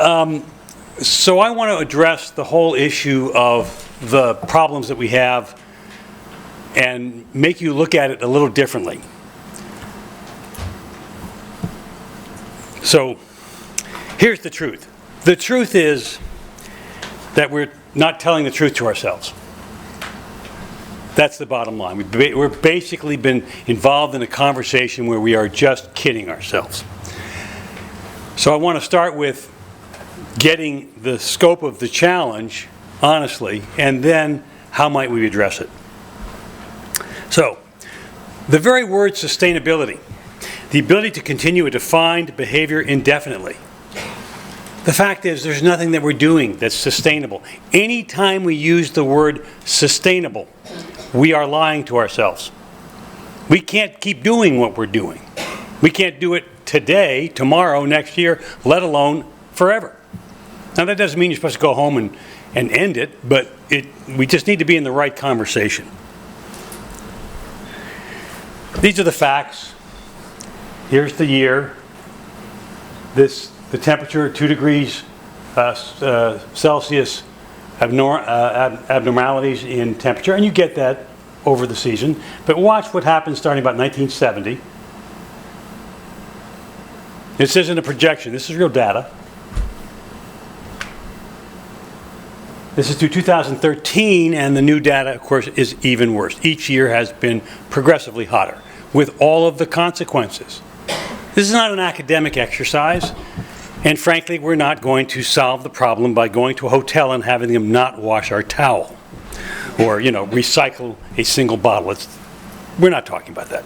So I want to address the whole issue of the problems that we have and make you look at it a little differently. So here's the truth. The truth is that we're not telling the truth to ourselves. That's the bottom line. We've basically been involved in a conversation where we are just kidding ourselves. So I want to start with getting the scope of the challenge, honestly, and then how might we address it. So, the very word sustainability, the ability to continue a defined behavior indefinitely. The fact is, there's nothing that we're doing that's sustainable. Anytime we use the word sustainable, we are lying to ourselves. We can't keep doing what we're doing. We can't do it today, tomorrow, next year, let alone forever. Now that doesn't mean you're supposed to go home and end it, but we just need to be in the right conversation. These are the facts. Here's the year. The temperature, 2 degrees Celsius abnormalities in temperature, and you get that over the season. But watch what happens starting about 1970. This isn't a projection. This is real data. This is through 2013, and the new data, of course, is even worse. Each year has been progressively hotter, with all of the consequences. This is not an academic exercise, and frankly, we're not going to solve the problem by going to a hotel and having them not wash our towel, or, recycle a single bottle. We're not talking about that.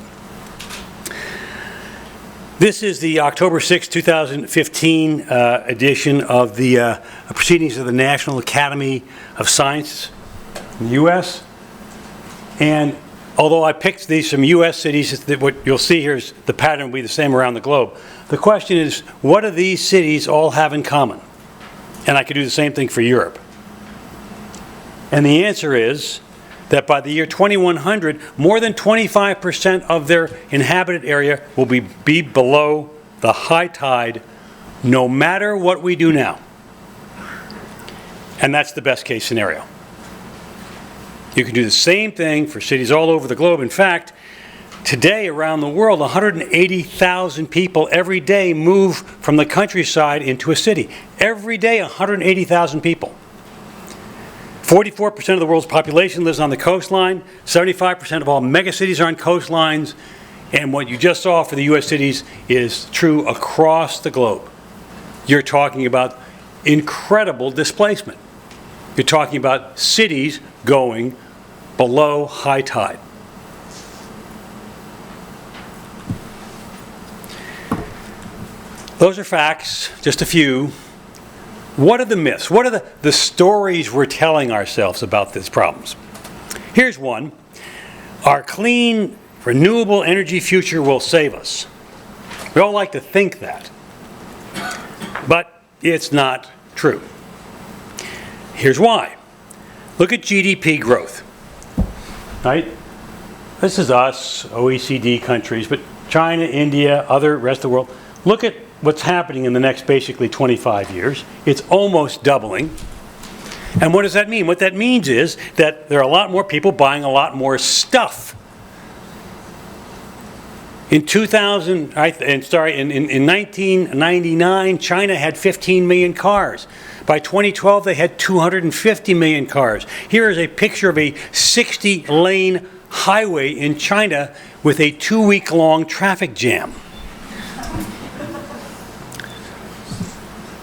This is the October 6, 2015 edition of the Proceedings of the National Academy of Science in the U.S. And although I picked these from U.S. cities, what you'll see here is the pattern will be the same around the globe. The question is, what do these cities all have in common? And I could do the same thing for Europe. And the answer is that by the year 2100, more than 25% of their inhabited area will be below the high tide, no matter what we do now. And that's the best case scenario. You can do the same thing for cities all over the globe. In fact, today around the world, 180,000 people every day move from the countryside into a city. Every day, 180,000 people. 44% of the world's population lives on the coastline. 75% of all megacities are on coastlines. And what you just saw for the U.S. cities is true across the globe. You're talking about incredible displacement. You're talking about cities going below high tide. Those are facts, just a few. What are the myths? What are the stories we're telling ourselves about these problems? Here's one. Our clean, renewable energy future will save us. We all like to think that. But it's not true. Here's why. Look at GDP growth. Right? This is us, OECD countries, but China, India, other rest of the world. Look at what's happening in the next basically 25 years. It's almost doubling. And what does that mean? What that means is that there are a lot more people buying a lot more stuff. In 1999, China had 15 million cars. By 2012, they had 250 million cars. Here is a picture of a 60-lane highway in China with a 2-week-long traffic jam.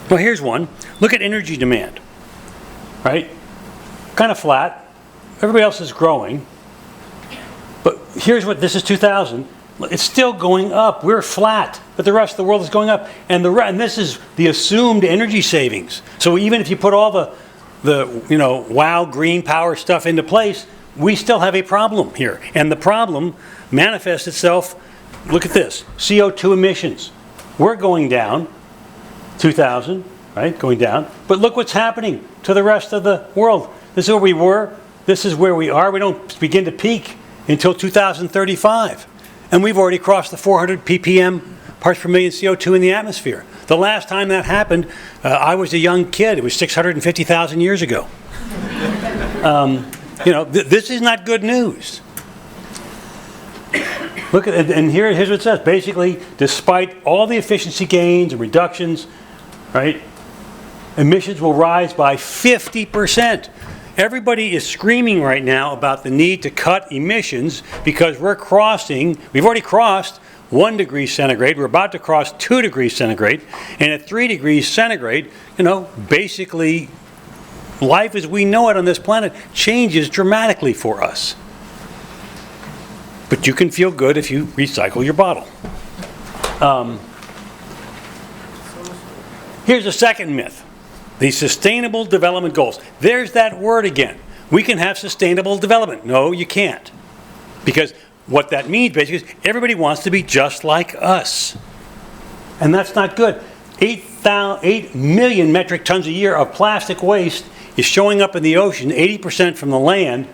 Well, here's one. Look at energy demand, right? Kind of flat. Everybody else is growing. But here's what, this is 2000. It's still going up. We're flat, but the rest of the world is going up. And this is the assumed energy savings. So even if you put all the wow green power stuff into place, we still have a problem here. And the problem manifests itself, look at this, CO2 emissions. We're going down. 2000, right, going down. But look what's happening to the rest of the world. This is where we were. This is where we are. We don't begin to peak until 2035. And we've already crossed the 400 ppm parts per million CO2 in the atmosphere. The last time that happened, I was a young kid. It was 650,000 years ago. This is not good news. Look at it, and here's what it says. Basically, despite all the efficiency gains and reductions, right, emissions will rise by 50%. Everybody is screaming right now about the need to cut emissions because we've already crossed 1 degree centigrade. We're about to cross 2 degrees centigrade. And at 3 degrees centigrade, basically life as we know it on this planet changes dramatically for us. But you can feel good if you recycle your bottle. Here's a second myth. The Sustainable Development Goals. There's that word again. We can have sustainable development. No, you can't. Because what that means basically is everybody wants to be just like us. And that's not good. 8 million metric tons a year of plastic waste is showing up in the ocean, 80% from the land.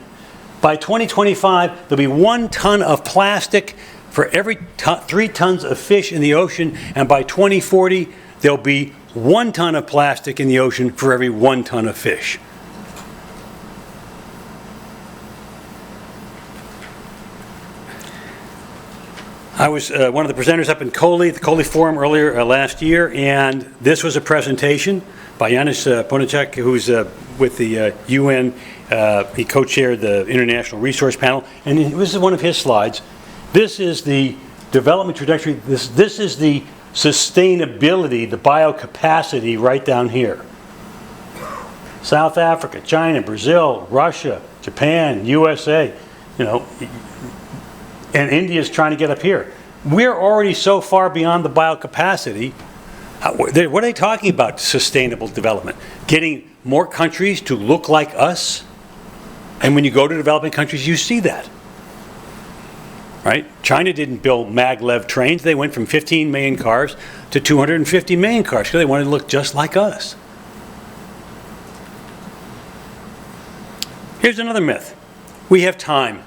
By 2025, there'll be 1 ton of plastic for every 3 tons of fish in the ocean. And by 2040, there'll be 1 ton of plastic in the ocean for every 1 ton of fish. I was one of the presenters up in Coley, at the Coley Forum earlier last year, and this was a presentation by Janusz Ponacek, who's with the UN. He co-chaired the International Resource Panel, and this is one of his slides. This is the development trajectory. This is the sustainability, the biocapacity right down here. South Africa, China, Brazil, Russia, Japan, USA, and India's trying to get up here. We're already so far beyond the biocapacity. What are they talking about, sustainable development? Getting more countries to look like us? And when you go to developing countries, you see that. Right? China didn't build maglev trains. They went from 15 million cars to 250 million cars because they wanted to look just like us. Here's another myth. We have time.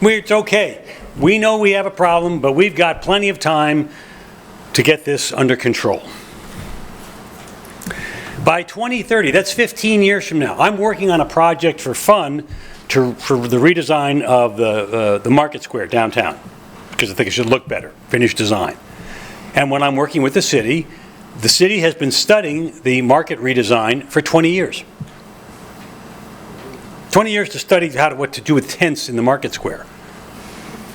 It's okay. We know we have a problem, but we've got plenty of time to get this under control. By 2030, that's 15 years from now, I'm working on a project for fun for the redesign of the Market Square downtown, because I think it should look better, finished design. And when I'm working with the city has been studying the market redesign for 20 years. 20 years to study what to do with tents in the Market Square.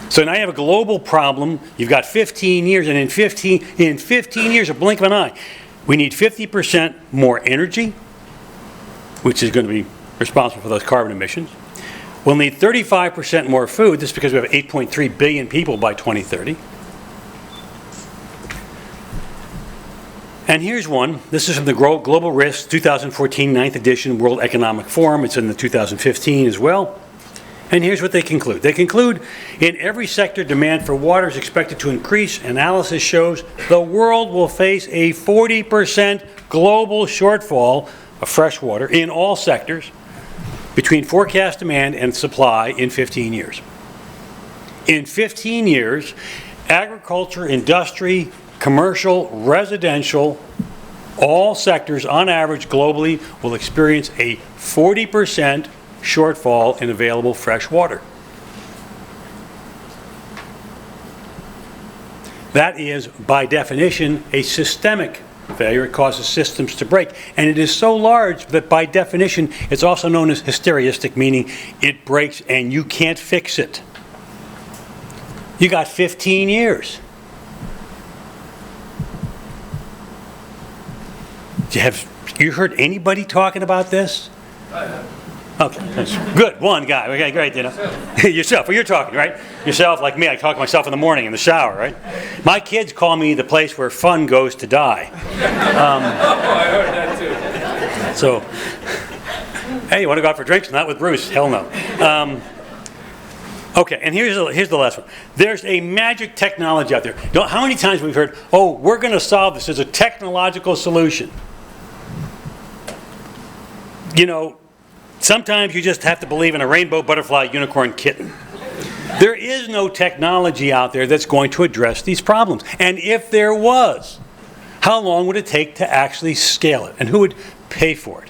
So now you have a global problem. You've got 15 years, and in 15 years, a blink of an eye, we need 50% more energy, which is going to be responsible for those carbon emissions. We'll need 35% more food. This is because we have 8.3 billion people by 2030. And here's one. This is from the Global Risks 2014 9th edition World Economic Forum. It's in the 2015 as well. And here's what they conclude. They conclude, in every sector, demand for water is expected to increase. Analysis shows the world will face a 40% global shortfall of fresh water in all sectors between forecast demand and supply in 15 years. In 15 years, agriculture, industry, commercial, residential, all sectors on average globally will experience a 40% shortfall in available fresh water. That is, by definition, a systemic failure. It causes systems to break. And it is so large that by definition, it's also known as hystereistic, meaning it breaks and you can't fix it. You got 15 years. Have you heard anybody talking about this? I have. Okay, that's good. One guy. Okay, great. Yourself. Well, you're talking, right? Yourself, like me. I talk to myself in the morning in the shower, right? My kids call me the place where fun goes to die. I heard that too. So, hey, you want to go out for drinks? Not with Bruce. Hell no. Okay, and here's the last one. There's a magic technology out there. How many times we've heard, oh, we're going to solve this. There's a technological solution. Sometimes you just have to believe in a rainbow, butterfly, unicorn, kitten. There is no technology out there that's going to address these problems. And if there was, How long would it take to actually scale it? And who would pay for it?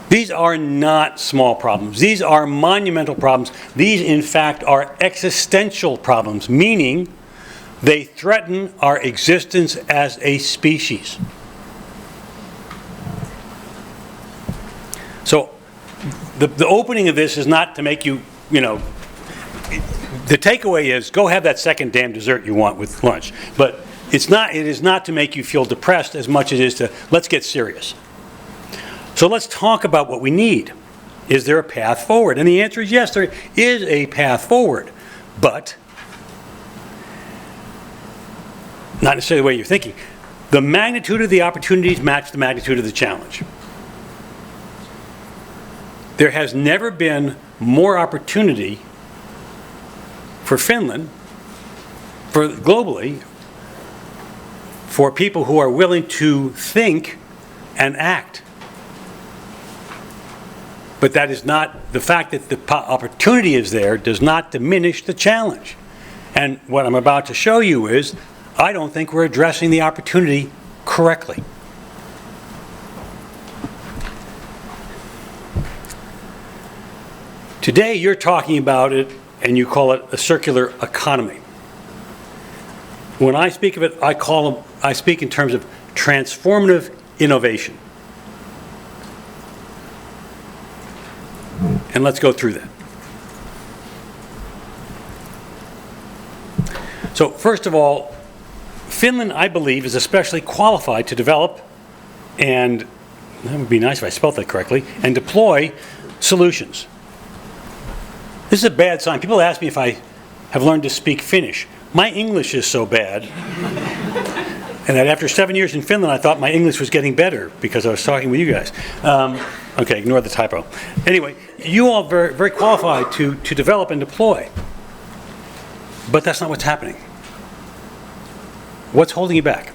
These are not small problems. These are monumental problems. These, in fact, are existential problems, meaning they threaten our existence as a species. So the opening of this is not to make you, the takeaway is go have that second damn dessert you want with lunch. But it is not to make you feel depressed as much as it is to, let's get serious. So let's talk about what we need. Is there a path forward? And the answer is yes, there is a path forward. But not necessarily the way you're thinking. The magnitude of the opportunities match the magnitude of the challenge. There has never been more opportunity for Finland, for globally, for people who are willing to think and act. But that is not, the fact that the opportunity is there does not diminish the challenge. And what I'm about to show you is, I don't think we're addressing the opportunity correctly. Today you're talking about it and you call it a circular economy. When I speak of it, I speak in terms of transformative innovation. And let's go through that. So first of all, Finland, I believe, is especially qualified to develop, and that would be nice if I spelled that correctly, and deploy solutions. This is a bad sign. People ask me if I have learned to speak Finnish. My English is so bad, and that after 7 years in Finland, I thought my English was getting better because I was talking with you guys. Okay, ignore the typo. Anyway, you all are very, very qualified to develop and deploy, but that's not what's happening. What's holding you back?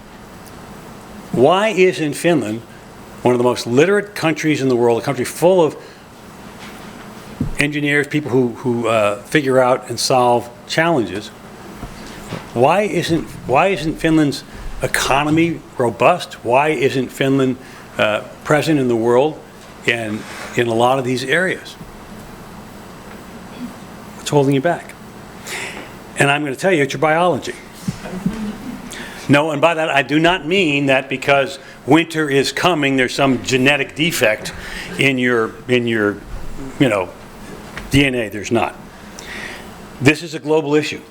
Why isn't Finland one of the most literate countries in the world, a country full of engineers, people who figure out and solve challenges? Why isn't Finland's economy robust? Why isn't Finland present in the world and in a lot of these areas? What's holding you back? And I'm going to tell you, it's your biology. No, and by that I do not mean that because winter is coming, there's some genetic defect in your DNA. There's not. This is a global issue.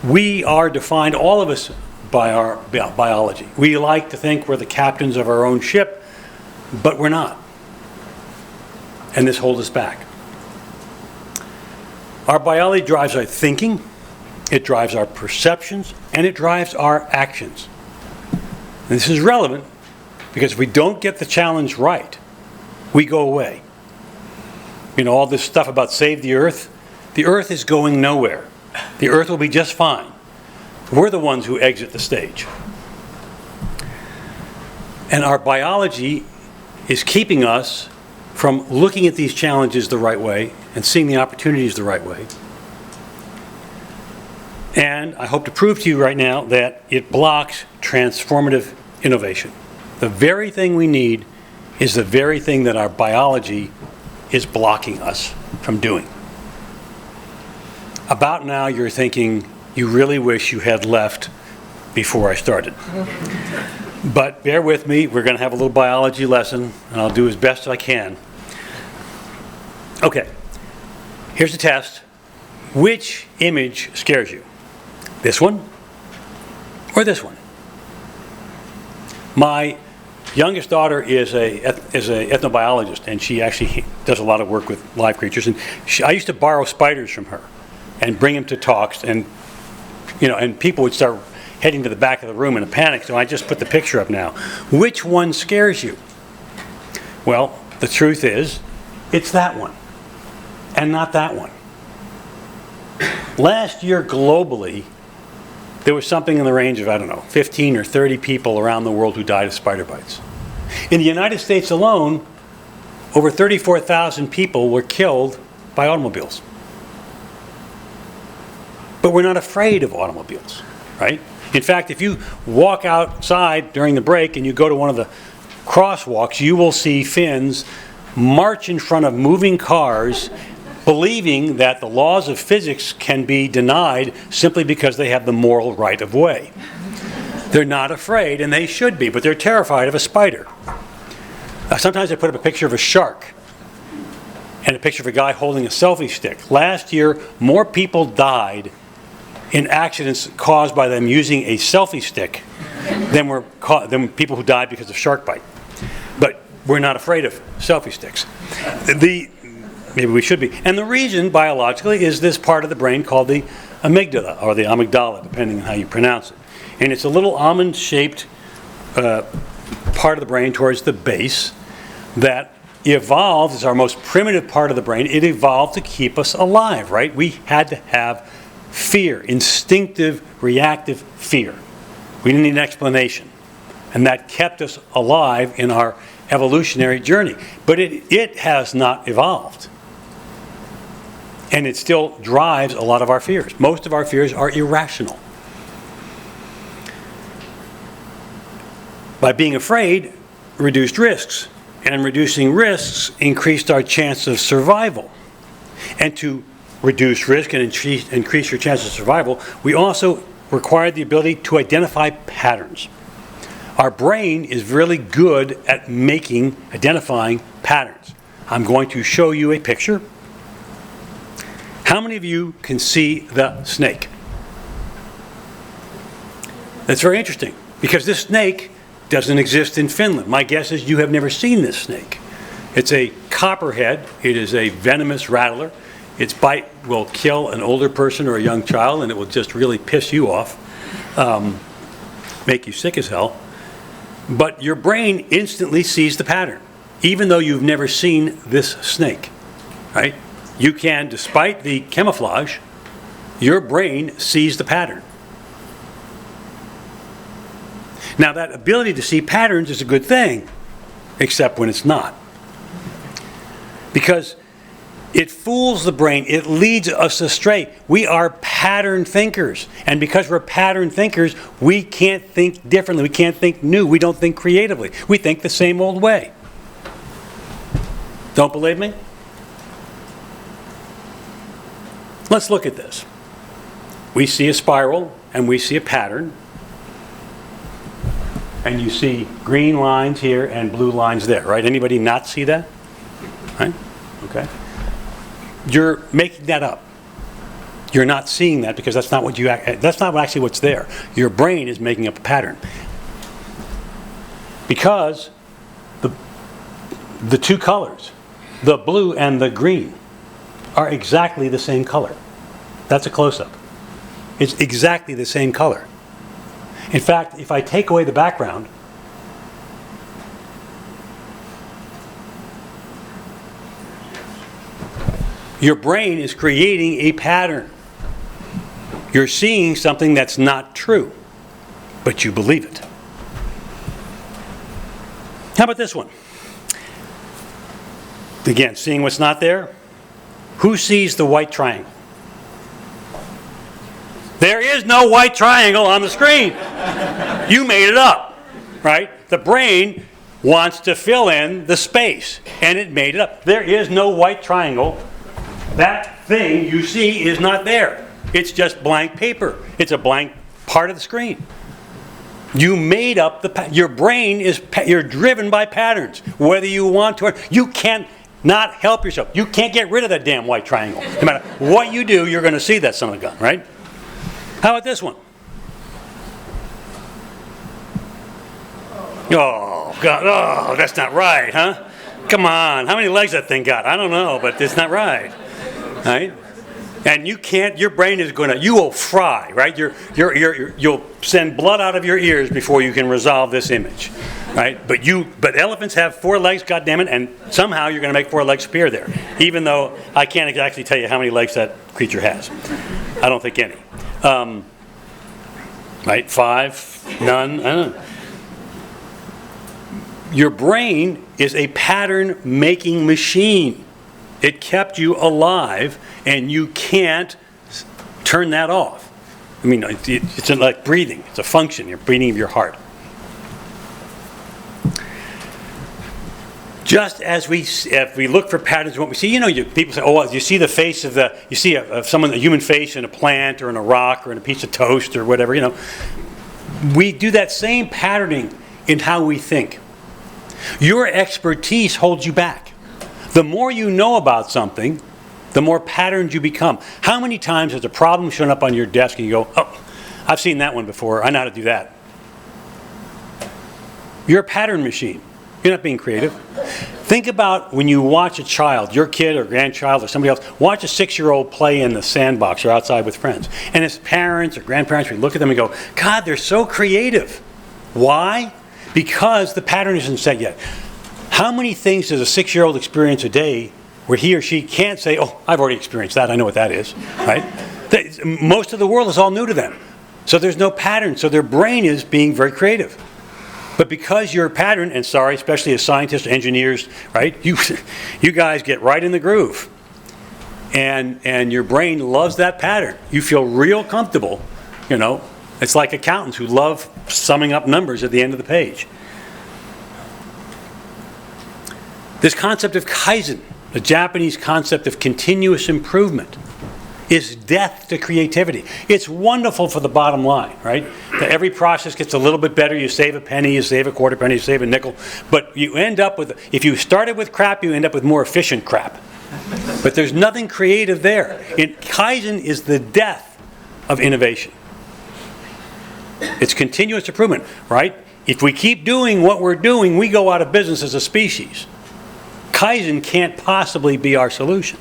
We are defined, all of us, by our biology. We like to think we're the captains of our own ship, but we're not. And this holds us back. Our biology drives our thinking, it drives our perceptions, and it drives our actions. And this is relevant because if we don't get the challenge right, we go away. All this stuff about save the earth is going nowhere. The earth will be just fine. We're the ones who exit the stage. And our biology is keeping us from looking at these challenges the right way and seeing the opportunities the right way. And I hope to prove to you right now that it blocks transformative innovation. The very thing we need is the very thing that our biology is blocking us from doing. About now you're thinking, you really wish you had left before I started. But bear with me, we're going to have a little biology lesson, and I'll do as best I can. Okay, here's the test. Which image scares you? This one or this one? My youngest daughter is an ethnobiologist, and she actually does a lot of work with live creatures. And I used to borrow spiders from her and bring them to talks, and people would start heading to the back of the room in a panic. So I just put the picture up now. Which one scares you? Well, the truth is, it's that one, and not that one. Last year, globally, there was something in the range of, 15 or 30 people around the world who died of spider bites. In the United States alone, over 34,000 people were killed by automobiles. But we're not afraid of automobiles, right? In fact, if you walk outside during the break and you go to one of the crosswalks, you will see Finns march in front of moving cars, believing that the laws of physics can be denied simply because they have the moral right of way. They're not afraid, and they should be, but they're terrified of a spider. Sometimes I put up a picture of a shark and a picture of a guy holding a selfie stick. Last year, more people died in accidents caused by them using a selfie stick than people who died because of shark bite. But we're not afraid of selfie sticks. Maybe we should be. And the reason, biologically, is this part of the brain called the amygdala, or the amygdala, depending on how you pronounce it. And it's a little almond-shaped part of the brain towards the base that evolved as our most primitive part of the brain. It evolved to keep us alive, right? We had to have fear, instinctive, reactive fear. We didn't need an explanation. And that kept us alive in our evolutionary journey. But it has not evolved. And it still drives a lot of our fears. Most of our fears are irrational. By being afraid, reduced risks. And reducing risks increased our chance of survival. And to reduce risk and increase your chance of survival, we also required the ability to identify patterns. Our brain is really good at identifying patterns. I'm going to show you a picture. How many of you can see the snake? That's very interesting, because this snake doesn't exist in Finland. My guess is you have never seen this snake. It's a copperhead. It is a venomous rattler. Its bite will kill an older person or a young child, and it will just really piss you off, make you sick as hell. But your brain instantly sees the pattern, even though you've never seen this snake, right? You can, despite the camouflage, your brain sees the pattern. Now, that ability to see patterns is a good thing, except when it's not. Because it fools the brain. It leads us astray. We are pattern thinkers. And because we're pattern thinkers, we can't think differently. We can't think new. We don't think creatively. We think the same old way. Don't believe me? Let's look at this. We see a spiral, and we see a pattern. And you see green lines here and blue lines there, right? Anybody not see that? Right? Okay. You're making that up. You're not seeing that because that's not actually what's there. Your brain is making up a pattern. Because the two colors, the blue and the green, are exactly the same color. That's a close-up. It's exactly the same color. In fact, if I take away the background, your brain is creating a pattern. You're seeing something that's not true, but you believe it. How about this one? Again, seeing what's not there. Who sees the white triangle? There is no white triangle on the screen. You made it up, right? The brain wants to fill in the space, and it made it up. There is no white triangle. That thing you see is not there. It's just blank paper. It's a blank part of the screen. You made up your brain you're driven by patterns, whether you want to or you can't not help yourself. You can't get rid of that damn white triangle. No matter what you do, you're going to see that son of a gun, right? How about this one? Oh, God. Oh, that's not right, huh? Come on. How many legs that thing got? I don't know, but it's not right. Right? And you can't, your brain is going to, you will fry, right? You'll send blood out of your ears before you can resolve this image, right? But elephants have 4 legs, goddammit, and somehow you're going to make 4 legs appear there, even though I can't exactly tell you how many legs that creature has. I don't think any. Right? 5, none, I don't know. Your brain is a pattern-making machine. It kept you alive, and you can't turn that off. I mean, it's like breathing. It's a function. You're breathing of your heart. Just as if we look for patterns in what we see, people say, oh, you see the face of a human face in a plant or in a rock or in a piece of toast or whatever, We do that same patterning in how we think. Your expertise holds you back. The more you know about something, the more patterned you become. How many times has a problem shown up on your desk and you go, oh, I've seen that one before, I know how to do that. You're a pattern machine. You're not being creative. Think about when you watch a child, your kid or grandchild or somebody else, watch a 6-year-old play in the sandbox or outside with friends. And as parents or grandparents, we look at them and go, God, they're so creative. Why? Because the pattern isn't set yet. How many things does a 6-year-old experience a day where he or she can't say, oh, I've already experienced that, I know what that is, right? Most of the world is all new to them. So there's no pattern, so their brain is being very creative. But because you're a pattern, and sorry, especially as scientists, engineers, right? You guys get right in the groove. And your brain loves that pattern. You feel real comfortable, It's like accountants who love summing up numbers at the end of the page. This concept of Kaizen, the Japanese concept of continuous improvement, is death to creativity. It's wonderful for the bottom line, right? That every process gets a little bit better. You save a penny, you save a quarter penny, you save a nickel. But you end up with, if you started with crap, you end up with more efficient crap. But there's nothing creative there. Kaizen is the death of innovation. It's continuous improvement, right? If we keep doing what we're doing, we go out of business as a species. Kaizen can't possibly be our solution.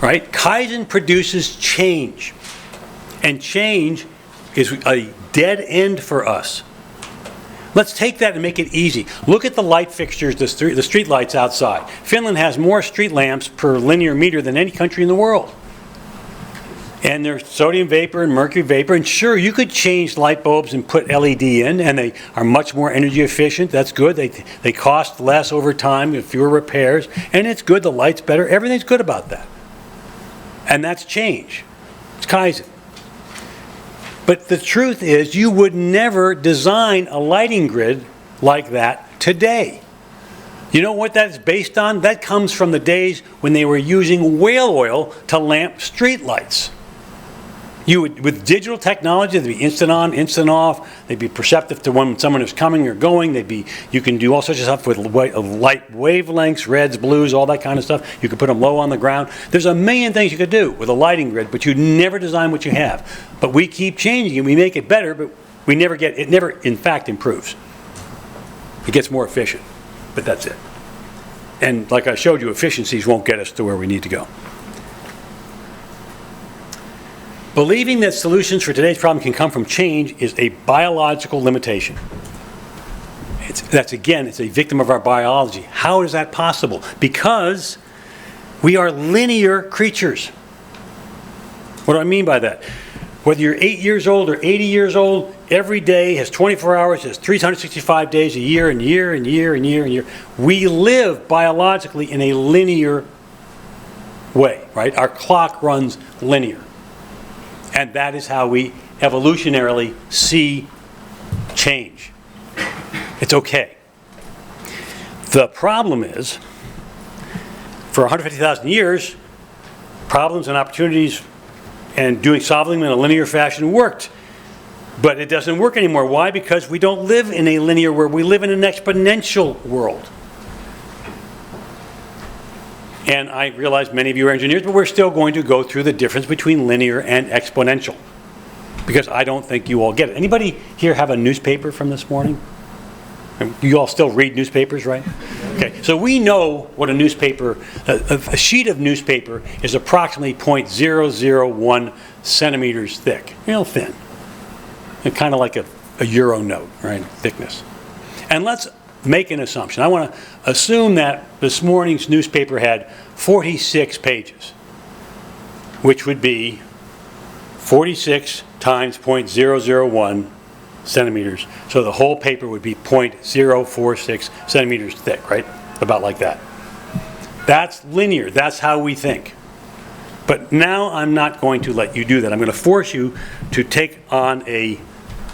Right? Kaizen produces change. And change is a dead end for us. Let's take that and make it easy. Look at the light fixtures, the street lights outside. Finland has more street lamps per linear meter than any country in the world. And there's sodium vapor and mercury vapor. And sure, you could change light bulbs and put LED in, and they are much more energy efficient. That's good. They cost less over time, with fewer repairs. And it's good. The light's better. Everything's good about that. And that's change. It's Kaizen. But the truth is, you would never design a lighting grid like that today. You know what that's based on? That comes from the days when they were using whale oil to lamp street lights. With digital technology, they'd be instant on, instant off. They'd be perceptive to when someone is coming or going. You can do all sorts of stuff with light wavelengths, reds, blues, all that kind of stuff. You could put them low on the ground. There's a million things you could do with a lighting grid, but you'd never design what you have. But we keep changing it. We make it better, but it never, in fact, improves. It gets more efficient, but that's it. And like I showed you, efficiencies won't get us to where we need to go. Believing that solutions for today's problem can come from change is a biological limitation. It's a victim of our biology. How is that possible? Because we are linear creatures. What do I mean by that? Whether you're 8 years old or 80 years old, every day has 24 hours, has 365 days a year and year and year and year and year. We live biologically in a linear way, right? Our clock runs linear. And that is how we evolutionarily see change. It's okay. The problem is, for 150,000 years, problems and opportunities and solving them in a linear fashion worked. But it doesn't work anymore. Why? Because we don't live in a linear world. We live in an exponential world. And I realize many of you are engineers, but we're still going to go through the difference between linear and exponential. Because I don't think you all get it. Anybody here have a newspaper from this morning? You all still read newspapers, right? Okay, so we know what a newspaper, a sheet of newspaper is approximately 0.001 centimeters thick. Real thin. And kind of like a euro note, right? Thickness. And let's make an assumption. I want to assume that this morning's newspaper had 46 pages, which would be 46 times 0.001 centimeters. So the whole paper would be 0.046 centimeters thick, right? About like that. That's linear. That's how we think. But now I'm not going to let you do that. I'm going to force you to take on a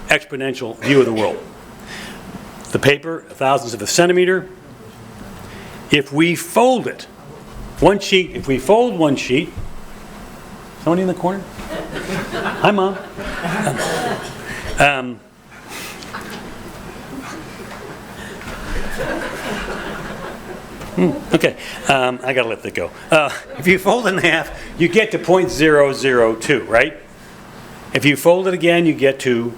exponential view of the world. The paper, thousandths of a centimeter. If we fold it, one sheet, if we fold one sheet, somebody in the corner? Hi, Mom. Okay, I gotta let that go. If you fold it in half, you get to 0.002, right? If you fold it again, you get to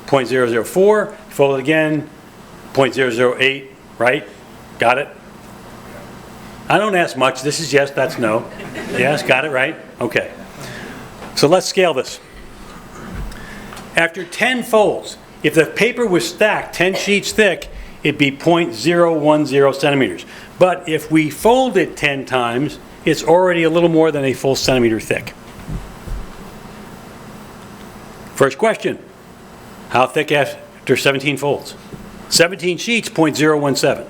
0.004. Fold it again, 0.008, right? Got it? I don't ask much. This is yes, that's no. Yes, got it, right? Okay. So let's scale this. After 10 folds, if the paper was stacked 10 sheets thick, it'd be 0.010 centimeters. But if we fold it 10 times, it's already a little more than a full centimeter thick. First question, how thick after 17 folds? 17 sheets, 0.017.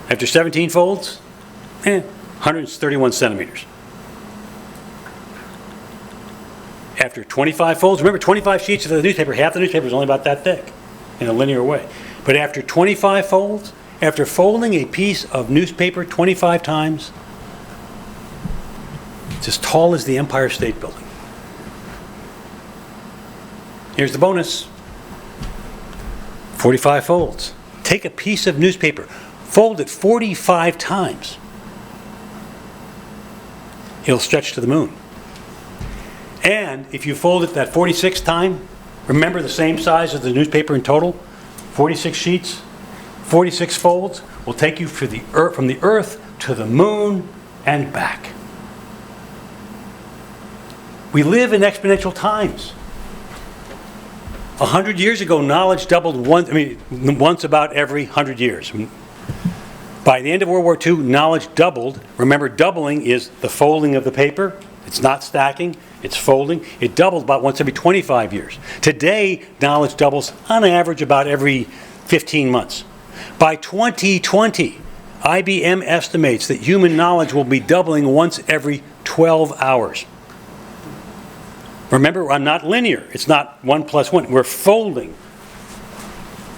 After 17 folds, 131 centimeters. After 25 folds, remember 25 sheets of the newspaper, half the newspaper is only about that thick in a linear way. But after 25 folds, after folding a piece of newspaper 25 times, it's as tall as the Empire State Building. Here's the bonus. 45 folds. Take a piece of newspaper, fold it 45 times. It'll stretch to the moon. And if you fold it that 46th time, remember the same size as the newspaper in total, 46 sheets, 46 folds will take you from the Earth to the moon and back. We live in exponential times. 100 years ago, knowledge doubled once about every 100 years. By the end of World War II, knowledge doubled. Remember, doubling is the folding of the paper. It's not stacking, it's folding. It doubles about once every 25 years. Today, knowledge doubles on average about every 15 months. By 2020, IBM estimates that human knowledge will be doubling once every 12 hours. Remember, I'm not linear. It's not 1 plus 1. We're folding.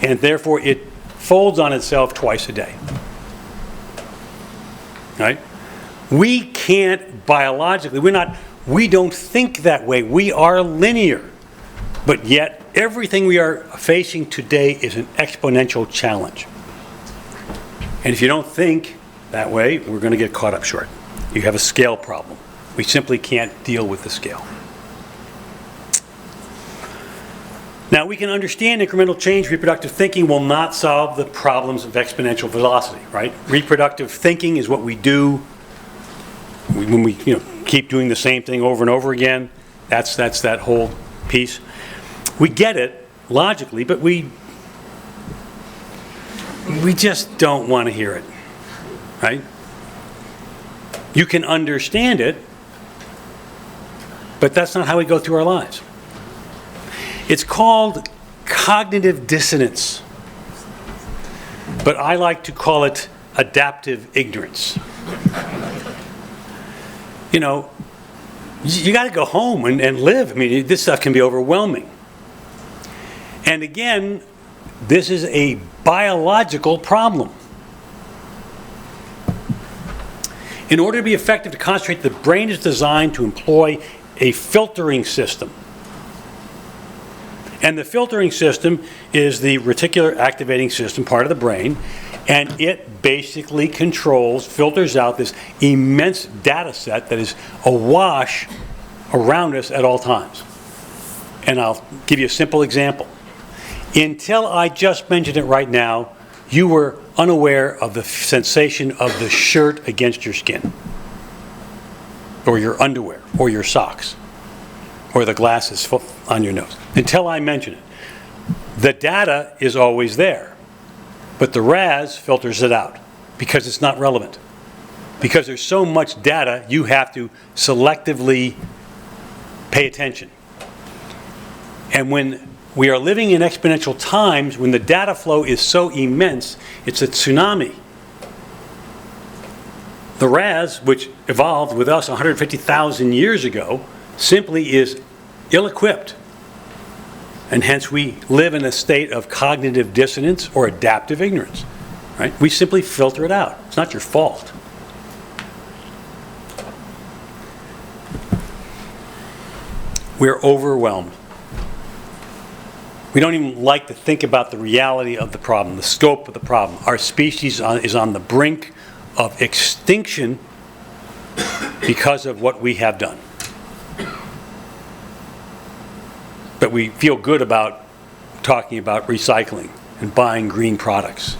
And therefore, it folds on itself twice a day. Right? We can't biologically, we don't think that way. We are linear. But yet, everything we are facing today is an exponential challenge. And if you don't think that way, we're going to get caught up short. You have a scale problem. We simply can't deal with the scale. Now, we can understand incremental change. Reproductive thinking will not solve the problems of exponential velocity, right? Reproductive thinking is what we do when we keep doing the same thing over and over again. That's that whole piece. We get it logically, but we just don't want to hear it, right? You can understand it, but that's not how we go through our lives. It's called cognitive dissonance, but I like to call it adaptive ignorance. You got to go home and live. I mean, this stuff can be overwhelming. And again, this is a biological problem. In order to be effective to concentrate, the brain is designed to employ a filtering system. And the filtering system is the reticular activating system, part of the brain, and it basically filters out this immense data set that is awash around us at all times. And I'll give you a simple example. Until I just mentioned it right now, you were unaware of the sensation of the shirt against your skin, or your underwear, or your socks, or the glasses on your nose. Until I mention it. The data is always there, but the RAS filters it out because it's not relevant. Because there's so much data, you have to selectively pay attention. And when we are living in exponential times, when the data flow is so immense, it's a tsunami. The RAS, which evolved with us 150,000 years ago, simply is ill-equipped. And hence we live in a state of cognitive dissonance or adaptive ignorance. Right? We simply filter it out. It's not your fault. We're overwhelmed. We don't even like to think about the reality of the problem, the scope of the problem. Our species is on the brink of extinction because of what we have done. But we feel good about talking about recycling and buying green products.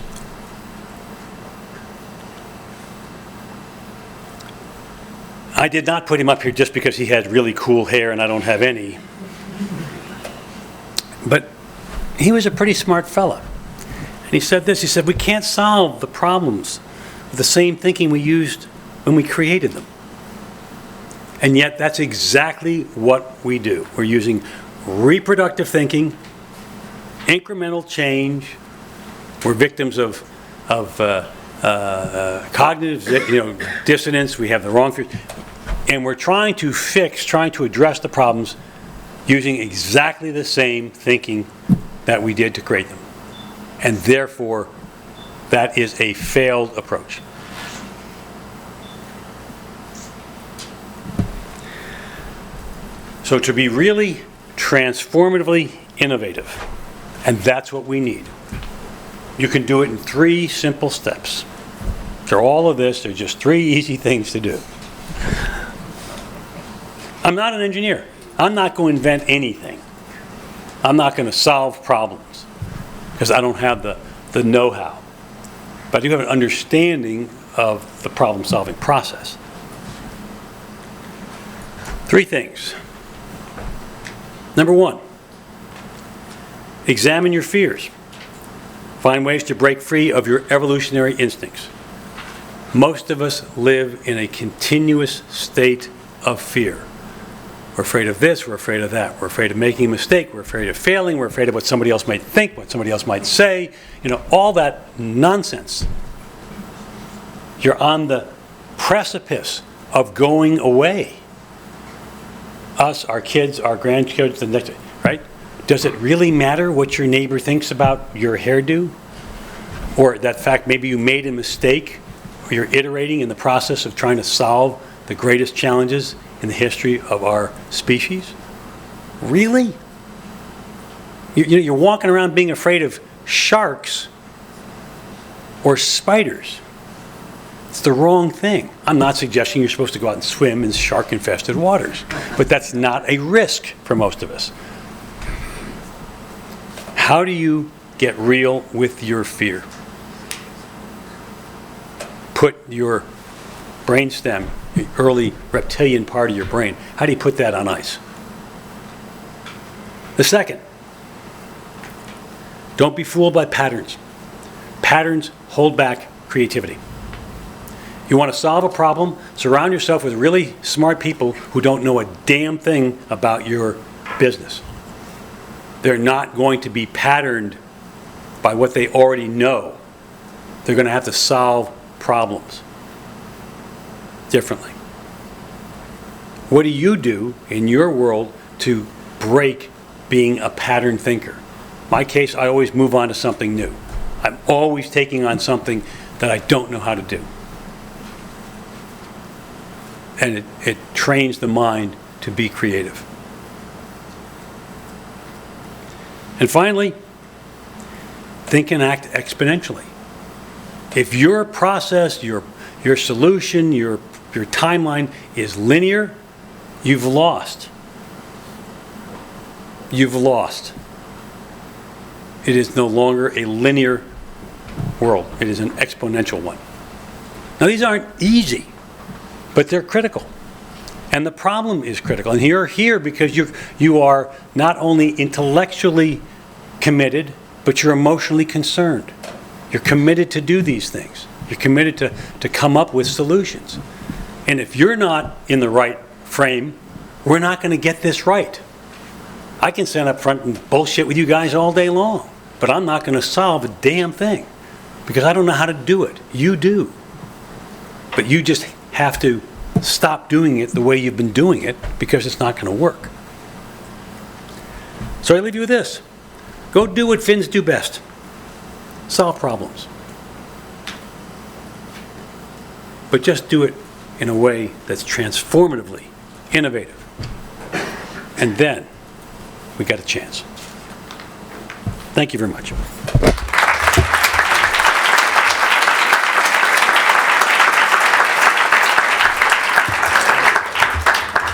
I did not put him up here just because he had really cool hair and I don't have any. But he was a pretty smart fella. And he said this, he said, we can't solve the problems with the same thinking we used when we created them. And yet that's exactly what we do. We're using reproductive thinking, incremental change. We're victims of cognitive dissonance. We have the wrong fears. And we're trying to address the problems using exactly the same thinking that we did to create them. And therefore, that is a failed approach. So to be really transformatively innovative, and that's what we need. You can do it in 3 simple steps. They're all of this, they're just 3 easy things to do. I'm not an engineer. I'm not going to invent anything. I'm not going to solve problems because I don't have the know-how. But I do have an understanding of the problem-solving process. 3 things. Number 1, examine your fears. Find ways to break free of your evolutionary instincts. Most of us live in a continuous state of fear. We're afraid of this, we're afraid of that. We're afraid of making a mistake, we're afraid of failing, we're afraid of what somebody else might think, what somebody else might say. All that nonsense. You're on the precipice of going away. Us, our kids, our grandkids, the next, right? Does it really matter what your neighbor thinks about your hairdo? Or that fact maybe you made a mistake, or you're iterating in the process of trying to solve the greatest challenges in the history of our species? Really? You're walking around being afraid of sharks or spiders. It's the wrong thing. I'm not suggesting you're supposed to go out and swim in shark-infested waters, but that's not a risk for most of us. How do you get real with your fear? Put your brainstem, the early reptilian part of your brain, how do you put that on ice? The second, don't be fooled by patterns. Patterns hold back creativity. You want to solve a problem, surround yourself with really smart people who don't know a damn thing about your business. They're not going to be patterned by what they already know. They're going to have to solve problems differently. What do you do in your world to break being a pattern thinker? In my case, I always move on to something new. I'm always taking on something that I don't know how to do. And it trains the mind to be creative. And finally, think and act exponentially. If your process, your solution, your timeline is linear, you've lost. You've lost. It is no longer a linear world. It is an exponential one. Now, these aren't easy, but they're critical. And the problem is critical. And you're here because you are not only intellectually committed, but you're emotionally concerned. You're committed to do these things. You're committed to come up with solutions. And if you're not in the right frame, we're not going to get this right. I can stand up front and bullshit with you guys all day long, but I'm not going to solve a damn thing because I don't know how to do it. You do. But you just have to stop doing it the way you've been doing it because it's not going to work. So I leave you with this. Go do what Finns do best. Solve problems. But just do it in a way that's transformatively innovative. And then we got a chance. Thank you very much.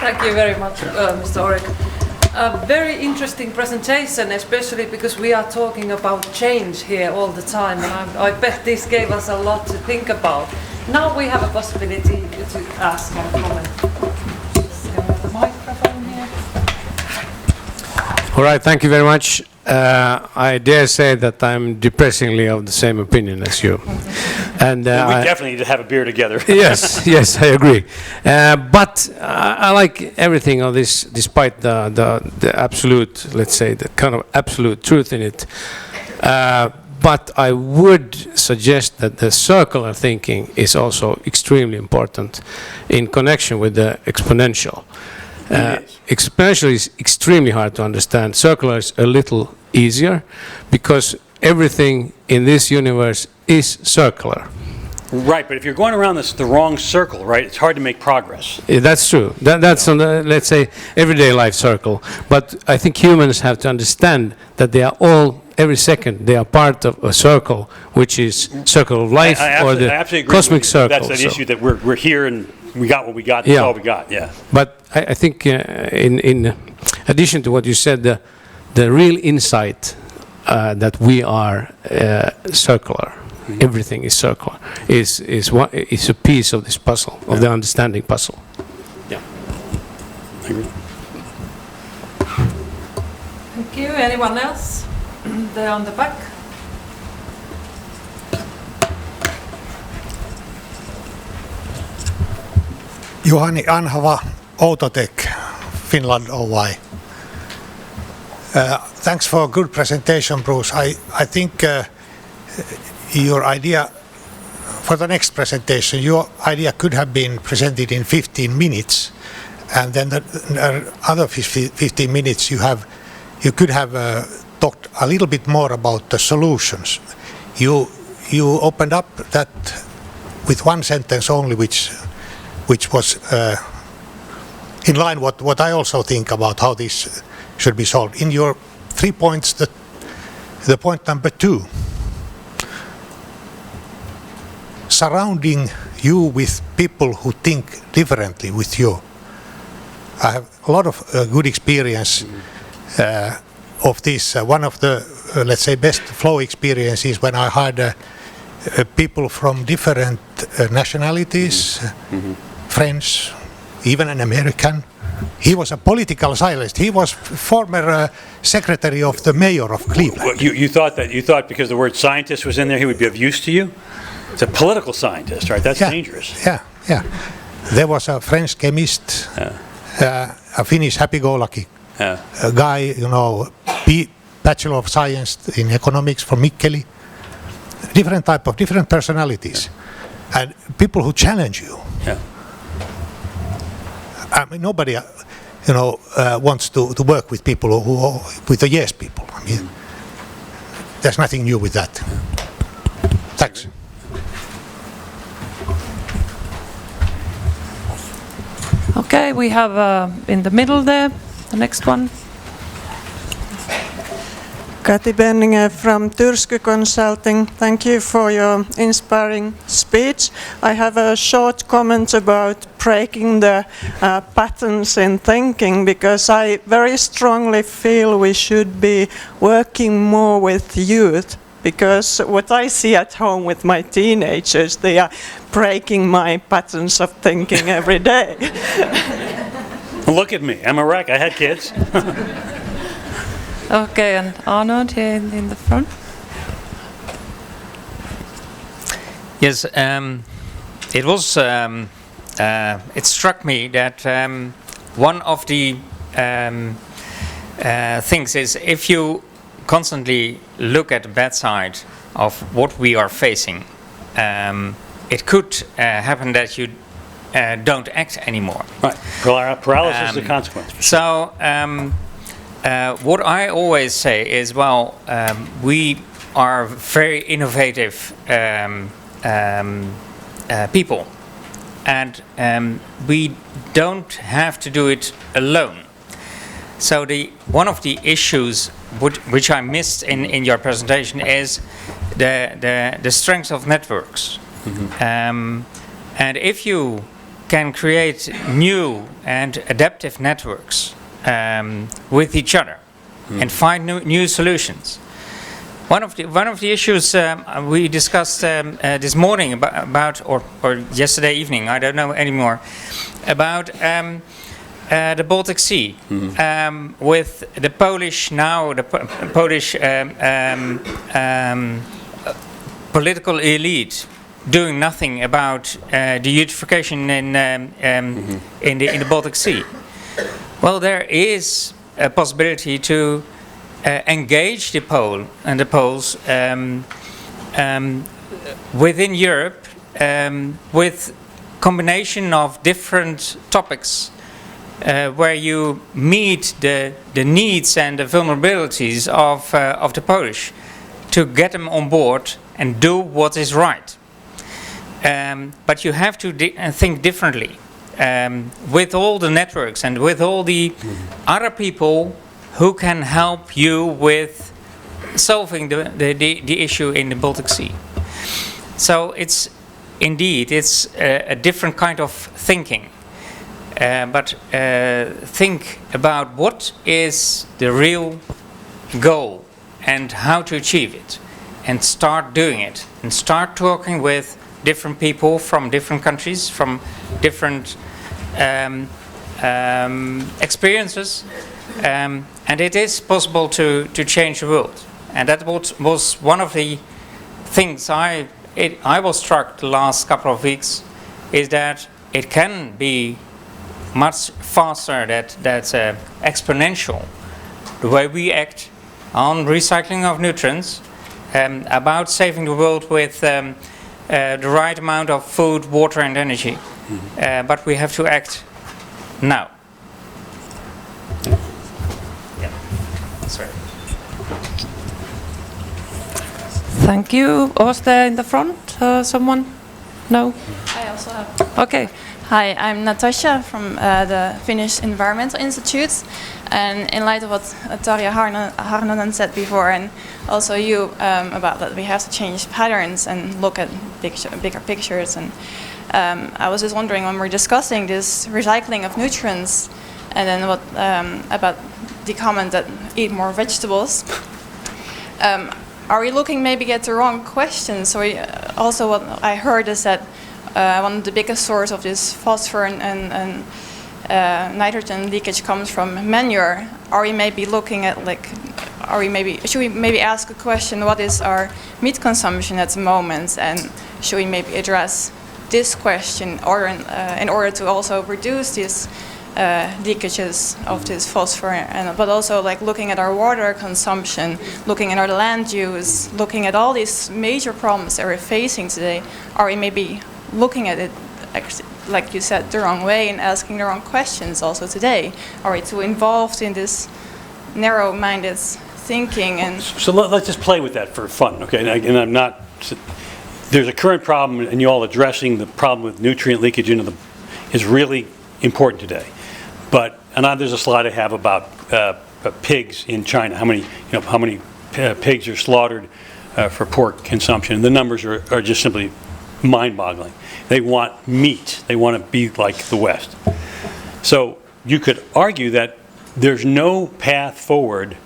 Thank you very much, Mr. Oreck. A very interesting presentation, especially because we are talking about change here all the time, and I bet this gave us a lot to think about. Now we have a possibility to ask and comment. Just have the microphone here. All right, thank you very much. I dare say that I'm depressingly of the same opinion as you. And We definitely need to have a beer together. yes, I agree. But I like everything of this, despite the absolute, let's say, the kind of absolute truth in it. But I would suggest that the circular thinking is also extremely important in connection with the exponential. Exponential is extremely hard to understand. Circular is a little easier because everything in this universe is circular. Right, but if you're going around the wrong circle, right, it's hard to make progress. That's true. That's on the, let's say, everyday life circle. But I think humans have to understand that they are all, every second, they are part of a circle, which is circle of life or the cosmic circle. That's an issue that we're here and we got what we got, that's all we got, yeah. But I think in addition to what you said, the real insight that we are circular, everything is circular, is a piece of this puzzle, of the understanding puzzle. Yeah, I agree. Thank you. Anyone else? There on the back. Juhani Anhava, Outotech, Finland Oy. Thanks for a good presentation, Bruce. I think your idea for the next presentation, your idea could have been presented in 15 minutes, and then the other 15 minutes you could have talked a little bit more about the solutions. You opened up that with one sentence only, which was in line what I also think about how this should be solved. In your 3 points, the point number 2, surrounding you with people who think differently with you. I have a lot of good experience of this. One of the, let's say, best flow experiences when I had people from different nationalities, French, even an American. He was a political scientist. He was former secretary of the mayor of Cleveland. Well, you thought because the word scientist was in there, he would be of use to you? It's a political scientist, right? That's dangerous. Yeah. There was a French chemist, a Finnish happy-go-lucky guy, Bachelor of Science in Economics from Mikkeli. Different personalities. And people who challenge you. Yeah. I mean, nobody, wants to work with people with the yes people. I mean, there's nothing new with that. Thanks. Okay, we have in the middle there, the next one. Kati Benninger from Tyrsky Consulting. Thank you for your inspiring speech. I have a short comment about breaking the patterns in thinking, because I very strongly feel we should be working more with youth, because what I see at home with my teenagers, they are breaking my patterns of thinking every day. Look at me, I'm a wreck, I had kids. Okay, and Arnold here in the front. Yes, it was. It struck me that one of the things is, if you constantly look at the bad side of what we are facing, it could happen that you don't act anymore. Right. Paralysis is the consequence. So what I always say is, well, we are very innovative people, and we don't have to do it alone. So one of the issues which I missed in your presentation is the strength of networks. And if you can create new and adaptive networks with each other and find new solutions. One of the issues we discussed this morning about or yesterday evening, I don't know anymore, about the Baltic Sea, with the Polish political elite doing nothing about the eutrophication in the Baltic Sea. Well, there is a possibility to engage the Poles within Europe with combination of different topics where you meet the needs and the vulnerabilities of the Polish to get them on board and do what is right. But you have to think differently with all the networks and with all the other people who can help you with solving the issue in the Baltic Sea. So it's a different kind of thinking. But think about what is the real goal and how to achieve it, and start doing it, and start talking with different people from different countries, from different experiences, and it is possible to change the world. And that was one of the things I was struck the last couple of weeks, is that it can be much faster, that's exponential, the way we act on recycling of nutrients, about saving the world with the right amount of food, water and energy. But we have to act now. Yeah. Sorry. Thank you. Was there in the front someone? No? I also have. Okay. Hi, I'm Natasha from the Finnish Environmental Institute, and in light of what Tarja Harnonen said before, and also you about that we have to change patterns and look at bigger pictures, and I was just wondering, when we're discussing this recycling of nutrients, and then what about the comment that eat more vegetables, are we looking maybe at the wrong questions? So also what I heard is that one of the biggest source of this phosphorus and nitrogen leakage comes from manure. Are we maybe looking at should we maybe ask a question, what is our meat consumption at the moment, and should we maybe address this question in order to also reduce these leakages of this phosphorus, but also looking at our water consumption, looking at our land use, looking at all these major problems that we're facing today. Are we maybe looking at it, like you said, the wrong way and asking the wrong questions also today? Are we too involved in this narrow-minded thinking? And so let's just play with that for fun, okay? And I'm not. There's a current problem, and you all addressing the problem with nutrient leakage is really important today. But there's a slide I have about pigs in China. How many pigs are slaughtered for pork consumption? The numbers are just simply mind-boggling. They want meat. They want to be like the West. So you could argue that there's no path forward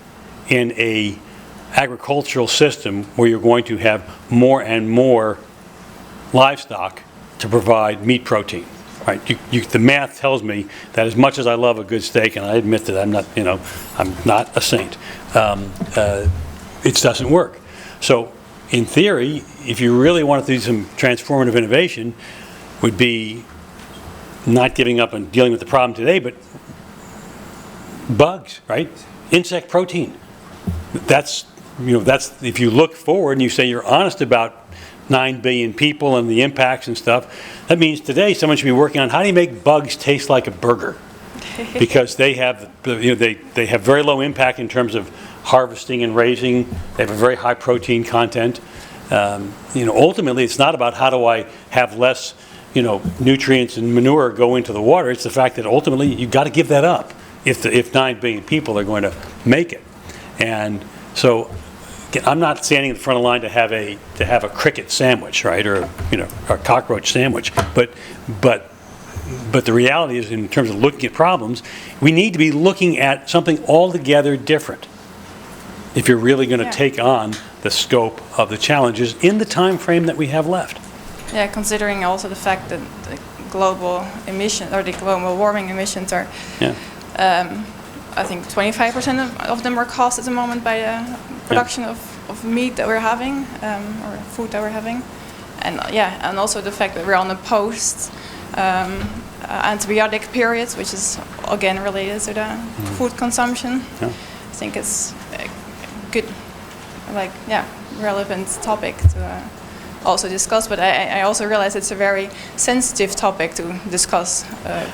in a agricultural system where you're going to have more and more livestock to provide meat protein. Right? The math tells me that as much as I love a good steak, and I admit that I'm not a saint, it doesn't work. So in theory, if you really wanted to do some transformative innovation, would be not giving up on dealing with the problem today, but bugs, right? Insect protein. That's that's, if you look forward and you say you're honest about 9 billion people and the impacts and stuff, that means today someone should be working on how do you make bugs taste like a burger? Because they have, they have very low impact in terms of harvesting and raising. They have a very high protein content. Ultimately, it's not about how do I have less, nutrients and manure go into the water. It's the fact that ultimately you've got to give that up if 9 billion people are going to make it. And so, I'm not standing in the front of the line to have a cricket sandwich, right, or a cockroach sandwich. But the reality is, in terms of looking at problems, we need to be looking at something altogether different if you're really going to take on the scope of the challenges in the time frame that we have left. Yeah, considering also the fact that the global emission or the global warming emissions are, I think 25% of them are caused at the moment by the production of meat that we're having or food that we're having, and also the fact that we're on a post antibiotic period, which is again related to the food consumption. I think it's a good, relevant topic to also discuss. But I also realize it's a very sensitive topic to discuss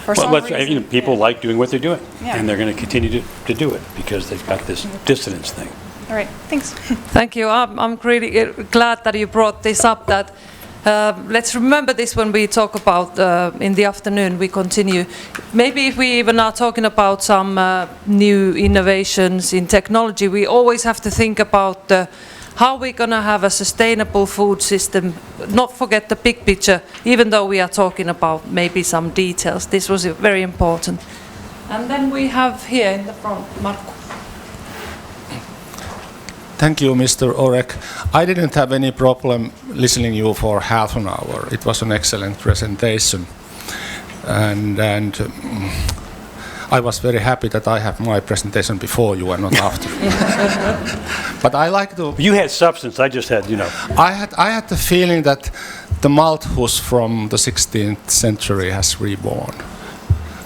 for some reason. People like doing what they're doing, and they're going to continue to do it because they've got this dissonance thing. All right, thanks. Thank you. I'm really glad that you brought this up. That let's remember this when we talk about in the afternoon. We continue. Maybe if we even are talking about some new innovations in technology, we always have to think about how we're going to have a sustainable food system. Not forget the big picture, even though we are talking about maybe some details. This was very important. And then we have here in the front, Markku. Thank you, Mr. Oreck. I didn't have any problem listening you for half an hour. It was an excellent presentation. And I was very happy that I have my presentation before you and not after. But I like to... You had substance, I just had, I had the feeling that the Malthus from the 16th century has reborn.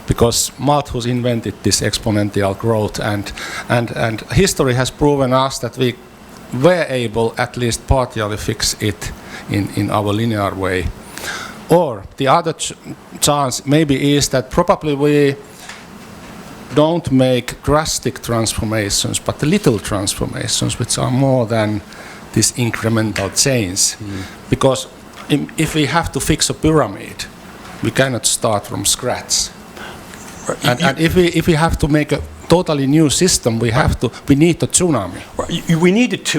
Because Malthus invented this exponential growth, and history has proven us that we were able at least partially fix it in our linear way. Or the other chance maybe is that probably we don't make drastic transformations, but little transformations which are more than this incremental change. Because if we have to fix a pyramid, we cannot start from scratch. And if we have to make a totally new system, we need a tsunami.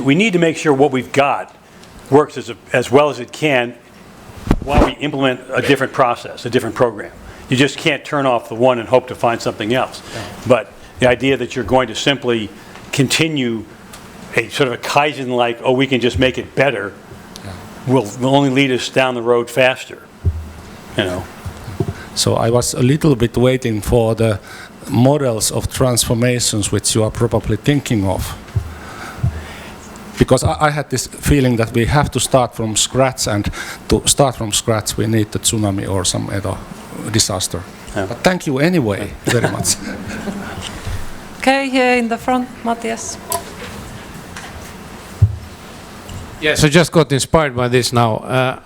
We need to make sure what we've got works as well as it can while we implement a different process, a different program. You just can't turn off the one and hope to find something else. But the idea that you're going to simply continue a sort of a Kaizen-like, we can just make it better, will only lead us down the road faster. So I was a little bit waiting for the models of transformations which you are probably thinking of. Because I had this feeling that we have to start from scratch, and to start from scratch we need the tsunami or some other disaster. But thank you anyway very much. Okay, here in the front, Matthias. Yes, I just got inspired by this now.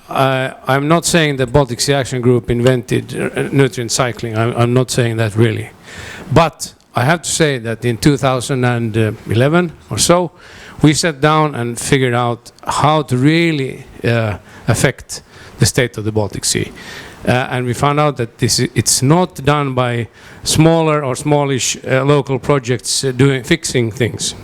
I'm not saying the Baltic Sea Action Group invented nutrient cycling. I'm not saying that really. But I have to say that in 2011 or so, we sat down and figured out how to really affect the state of the Baltic Sea. And we found out that it's not done by smaller or smallish local projects fixing things.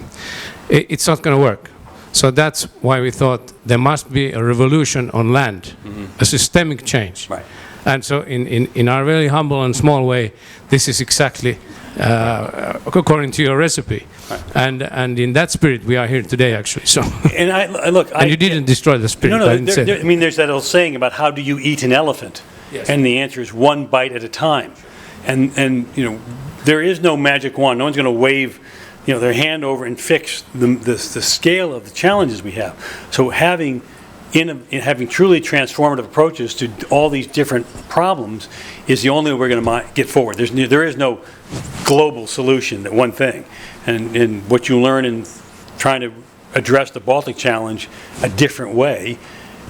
It's not going to work. So that's why we thought there must be a revolution on land, a systemic change. Right. And so in our very humble and small way, this is exactly according to your recipe. Right. And in that spirit we are here today, actually. So and you didn't destroy the spirit. No, I didn't say that. I mean, there's that old saying about how do you eat an elephant? Yes. And the answer is one bite at a time. And there is no magic wand. No one's going to wave their hand over and fix the scale of the challenges we have. So having truly transformative approaches to all these different problems is the only way we're going to get forward. There is no global solution, that one thing. And what you learn in trying to address the Baltic challenge a different way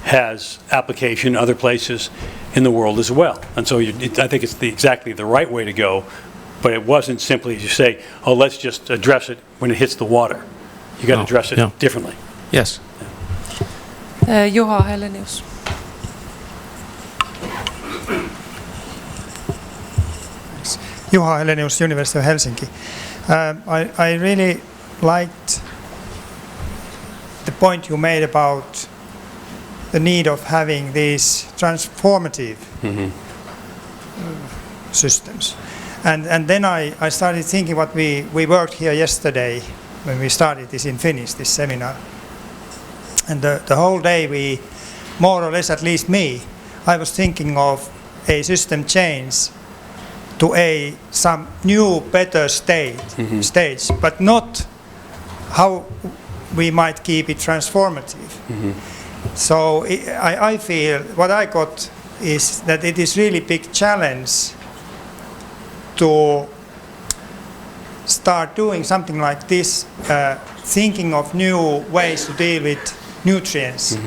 has application other places in the world as well. And so I think it's exactly the right way to go, but it wasn't simply to say, oh, let's just address it when it hits the water. You got to address it differently. Yes. Juha Helenius. Juha Helenius, University of Helsinki. I really liked the point you made about the need of having these transformative systems. And then I started thinking what we worked here yesterday when we started this in Finnish, this seminar. And the whole day we, more or less at least me, I was thinking of a system change to some new, better stage, but not how we might keep it transformative. So I feel what I got is that it is really big challenge to start doing something like this, thinking of new ways to deal with nutrients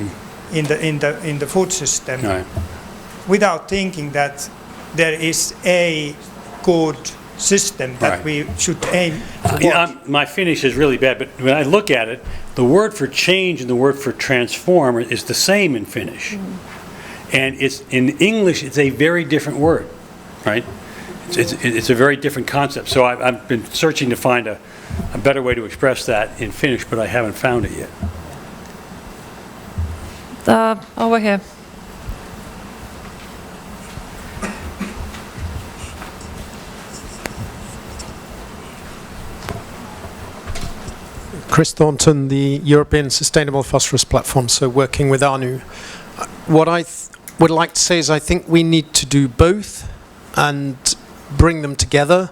in the food system, without thinking that there is a good system that we should aim towards. My Finnish is really bad, but when I look at it, the word for change and the word for transform is the same in Finnish. And it's in English, it's a very different word, right? It's a very different concept. So I've been searching to find a better way to express that in Finnish, but I haven't found it yet. Over here. Chris Thornton, the European Sustainable Phosphorus Platform, so working with ANU. What I would like to say is I think we need to do both and bring them together.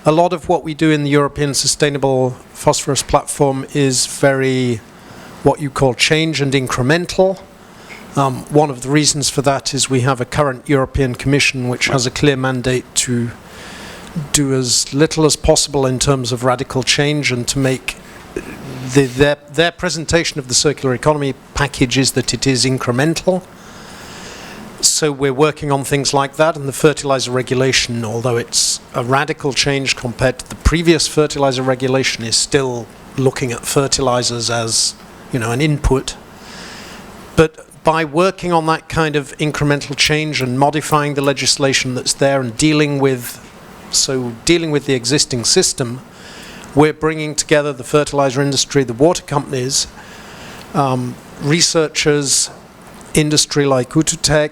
A lot of what we do in the European Sustainable Phosphorus Platform is very what you call change and incremental. One of the reasons for that is we have a current European Commission which has a clear mandate to do as little as possible in terms of radical change and to make their presentation of the circular economy package is that it is incremental. So we're working on things like that, and the fertilizer regulation, although it's a radical change compared to the previous fertilizer regulation, is still looking at fertilizers as, an input. But by working on that kind of incremental change and modifying the legislation that's there and dealing with the existing system, we're bringing together the fertilizer industry, the water companies, researchers, industry like Outotec,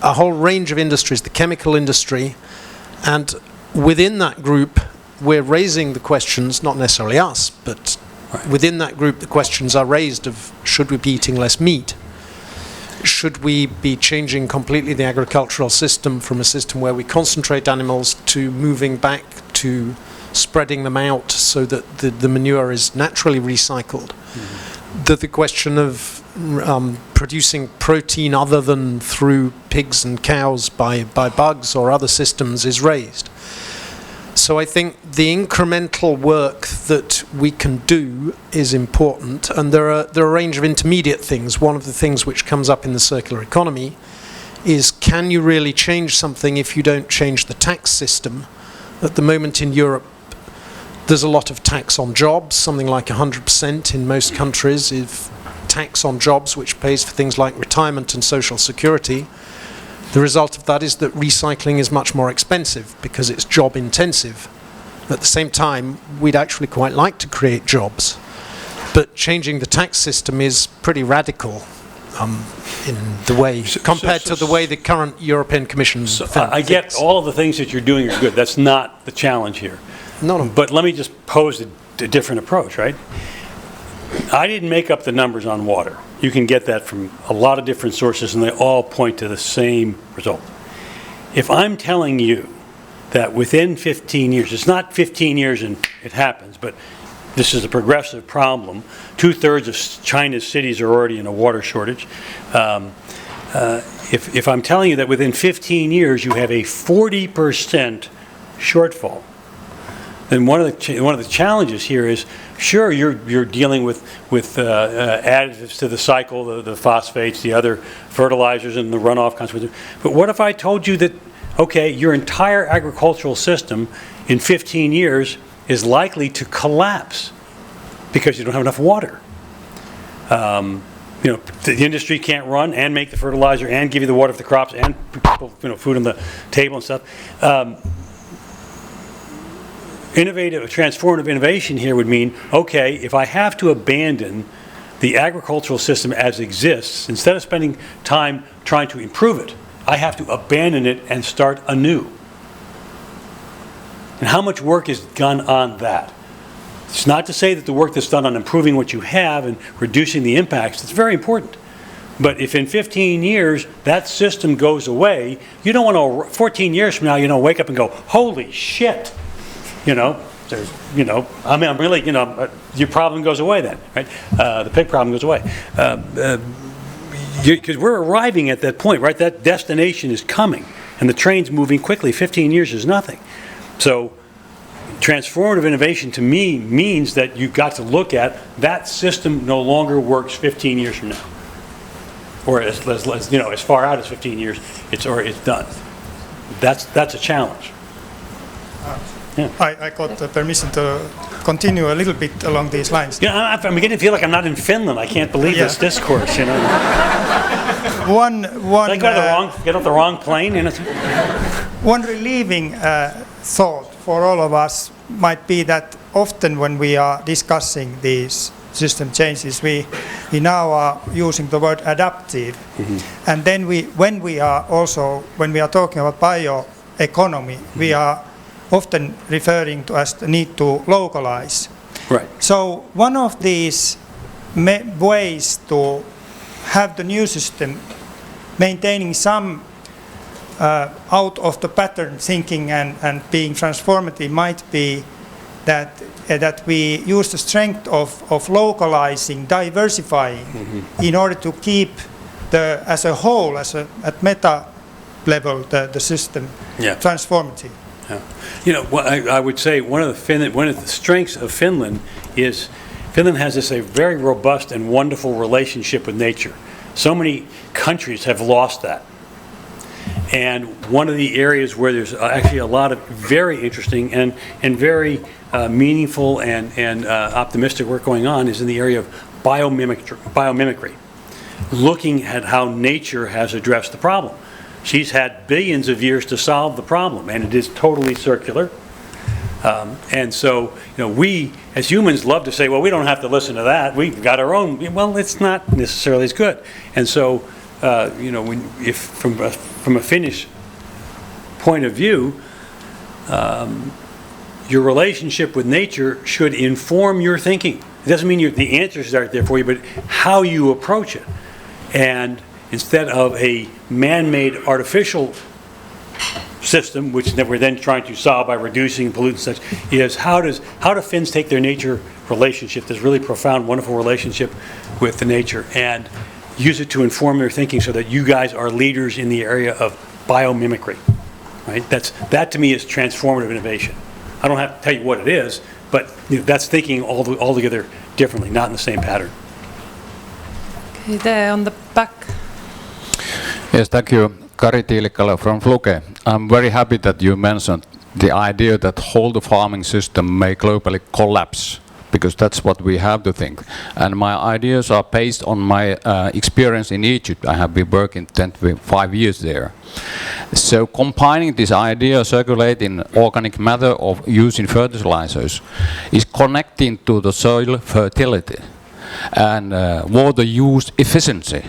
a whole range of industries, the chemical industry, and within that group we're raising the questions, not necessarily us, but within that group the questions are raised of should we be eating less meat? Should we be changing completely the agricultural system from a system where we concentrate animals to moving back to spreading them out so that the manure is naturally recycled? The question of producing protein other than through pigs and cows by bugs or other systems is raised. So I think the incremental work that we can do is important, and there are a range of intermediate things. One of the things which comes up in the circular economy is, can you really change something if you don't change the tax system? At the moment in Europe, there's a lot of tax on jobs, something like 100% in most countries is tax on jobs, which pays for things like retirement and social security. The result of that is that recycling is much more expensive because it's job intensive. At the same time, we'd actually quite like to create jobs. But changing the tax system is pretty radical in the way, compared to the way the current European Commission I get all of the things that you're doing are good. That's not the challenge here. No. But let me just pose a different approach, right? I didn't make up the numbers on water. You can get that from a lot of different sources, and they all point to the same result. If I'm telling you that within 15 years, it's not 15 years and it happens, but this is a progressive problem. 2/3 of China's cities are already in a water shortage. If I'm telling you that within 15 years you have a 40% shortfall, then one of the challenges here is, sure, you're dealing with additives to the cycle, the phosphates, the other fertilizers, and the runoff consequences. But what if I told you that, okay, your entire agricultural system in 15 years is likely to collapse because you don't have enough water? You know, the industry can't run and make the fertilizer and give you the water for the crops and people, you know, food on the table and stuff. Transformative innovation here would mean, okay, if I have to abandon the agricultural system as it exists, instead of spending time trying to improve it, I have to abandon it and start anew. And how much work is done on that? It's not to say that the work that's done on improving what you have and reducing the impacts, it's very important. But if in 15 years that system goes away, you don't want to, 14 years from now, you know, wake up and go, holy shit, you know, I mean, I'm really, you know, your problem goes away then, right? The pig problem goes away. Because we're arriving at that point, right? That destination is coming and the train's moving quickly. 15 years is nothing. So transformative innovation to me means that you've got to look at that system no longer works 15 years from now. Or as you know, as far out as 15 years, it's done. That's a challenge. Yeah. I got the permission to continue a little bit along these lines. Yeah, I'm beginning to feel like I'm not in Finland. I can't believe this discourse, you know. One. Did I get off the wrong plane? You know? One relieving thought for all of us might be that often when we are discussing these system changes, we now are using the word adaptive, and then when we are talking about bioeconomy, we are often referring to as the need to localize. Right. So one of these ways to have the new system maintaining some out of the pattern thinking and being transformative might be that we use the strength of localizing, diversifying, in order to keep as a whole, at meta level, the system transformative. Yeah. You know, I would say one of the strengths of Finland is Finland has a very robust and wonderful relationship with nature. So many countries have lost that. And one of the areas where there's actually a lot of very interesting and very meaningful and optimistic work going on is in the area of biomimicry, looking at how nature has addressed the problem. She's had billions of years to solve the problem, and it is totally circular. And so, you know, we as humans love to say, well, we don't have to listen to that. We've got our own. Well, it's not necessarily as good. And so, you know, if from a Finnish point of view, your relationship with nature should inform your thinking. It doesn't mean the answers aren't there for you, but how you approach it. And instead of a man-made artificial system, which we're then trying to solve by reducing pollutants and such, is how do Finns take their nature relationship, this really profound, wonderful relationship with the nature, and use it to inform their thinking so that you guys are leaders in the area of biomimicry, right? That to me is transformative innovation. I don't have to tell you what it is, but you know, that's thinking altogether differently, not in the same pattern. Okay, there on the back. Yes, thank you. Kari Tiilikkala from Fluke. I'm very happy that you mentioned the idea that whole the farming system may globally collapse, because that's what we have to think. And my ideas are based on my experience in Egypt. I have been working 5 years there. So combining this idea, circulating organic matter of using fertilizers, is connecting to the soil fertility and water use efficiency.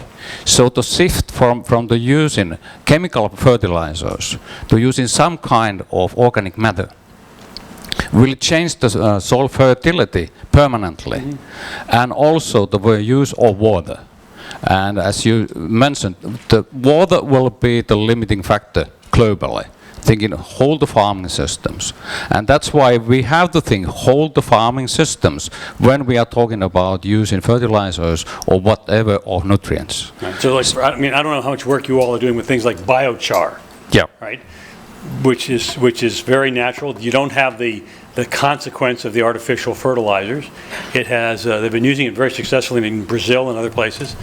So the shift from the using chemical fertilizers to using some kind of organic matter will change the soil fertility permanently, and also the use of water. And as you mentioned, the water will be the limiting factor globally, thinking whole the farming systems. And that's why we have to think whole the farming systems when we are talking about using fertilizers or whatever of nutrients. Right. So like, I mean, I don't know how much work you all are doing with things like biochar. Yeah. Right? Which is very natural. You don't have the the consequence of the artificial fertilizers. It has, they've been using it very successfully in Brazil and other places.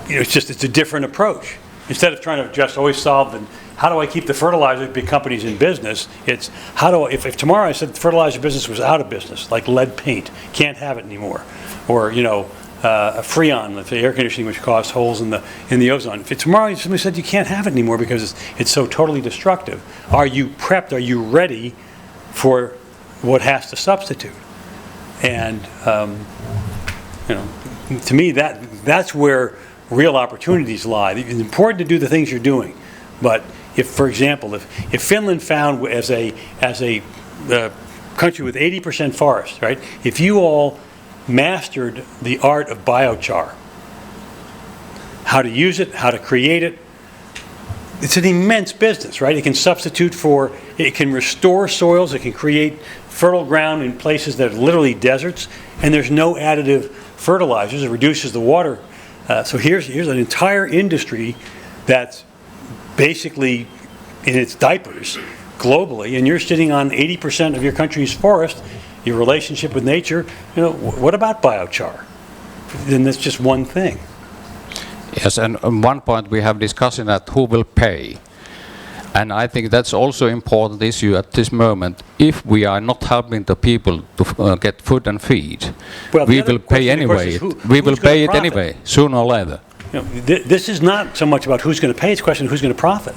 It's a different approach. Instead of trying to just always solve how do I keep the fertilizer big companies in business, it's if tomorrow I said the fertilizer business was out of business, like lead paint, can't have it anymore, or Freon, the air conditioning, which caused holes in the ozone. If tomorrow somebody said you can't have it anymore because it's so totally destructive, are you prepped? Are you ready for what has to substitute? And to me, that's where real opportunities lie. It's important to do the things you're doing, but if, for example, if Finland found as a country with 80% forest, right? If you all mastered the art of biochar, how to use it, how to create it, it's an immense business, right? It can substitute it can restore soils, it can create fertile ground in places that are literally deserts, and there's no additive fertilizers. It reduces the water. So here's an entire industry that's basically in its diapers globally, and you're sitting on 80% of your country's forest, your relationship with nature. What about biochar? Then that's just one thing. Yes, and on one point we have discussed that who will pay. And I think that's also an important issue at this moment. If we are not helping the people to get food and feed, we will pay anyway. We will pay it anyway, sooner or later. This is not so much about who's going to pay, it's a question of who's going to profit.